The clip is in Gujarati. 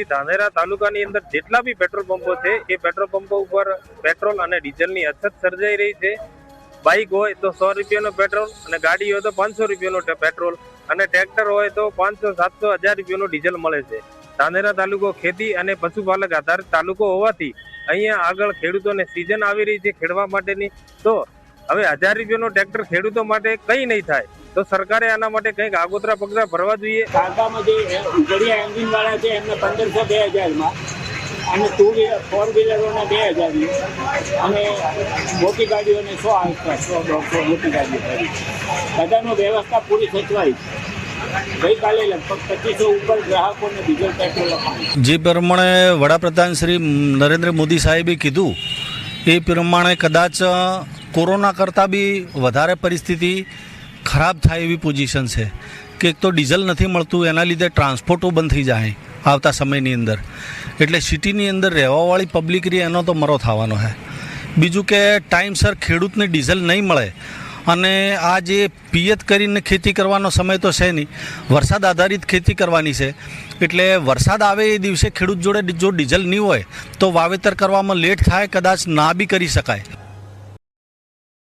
ધાનેરા તાલુકાની અંદર જેટલા બી પેટ્રોલ પંપો છે એ પેટ્રોલ પંપો ઉપર પેટ્રોલ અને ડીઝલની અછત સર્જાઈ રહી છે। બાઇક હોય તો 100 રૂપિયાનો પેટ્રોલ અને ગાડી હોય તો 500 રૂપિયાનો પેટ્રોલ અને ટ્રેક્ટર હોય તો 500, 700, 1000 રૂપિયાનું ડીઝલ મળે છે। ધાનેરા તાલુકો ખેતી અને પશુપાલક આધારિત તાલુકો હોવાથી અહીંયા આગળ ખેડૂતોને સિઝન આવી રહી છે ખેડવા માટેની, તો હવે 1000 રૂપિયાનો ટ્રેક્ટર ખેડૂતો માટે કંઈ નહીં થાય, તો સરકારે આના માટે કંઈક આગોતરા પગલાં ભરવા જોઈએ। કાંટામાં જે ગળિયા એન્જિનવાળા છે એમને 1500, 2000માં અને 4 વ્હીલરોને 2000 અને મોટી ગાડીઓને 100 આસપાસ, 100-150 મોટી ગાડીઓ કરી બધાનો વ્યવસ્થા પૂરી સચવાઈ। ગઈકાલે લગભગ 2500 ઉપર ગ્રાહકોને ડીઝલ પેટ્રોલ અપાયું। જે પ્રમાણે વડાપ્રધાન શ્રી નરેન્દ્ર મોદી સાહેબે કીધું એ પ્રમાણે કદાચ કોરોના કરતાં બી વધારે પરિસ્થિતિ ખરાબ થાય એવી પોઝિશન છે કે એક તો ડીઝલ નથી મળતું, એના લીધે ટ્રાન્સપોર્ટો બંધ થઈ જાય આવતા સમયની અંદર, એટલે સિટીની અંદર રહેવાવાળી પબ્લિક રહી એનો તો મરો થવાનો છે। બીજું કે ટાઈમસર ખેડૂતને ડીઝલ નહીં મળે અને આ જે પિયત કરીને ખેતી કરવાનો સમય તો છે નહીં, વરસાદ આધારિત ખેતી કરવાની છે, એટલે વરસાદ આવે એ દિવસે ખેડૂત જોડે જો ડીઝલ નહીં હોય તો વાવેતર કરવામાં લેટ થાય, કદાચ ના બી કરી શકાય।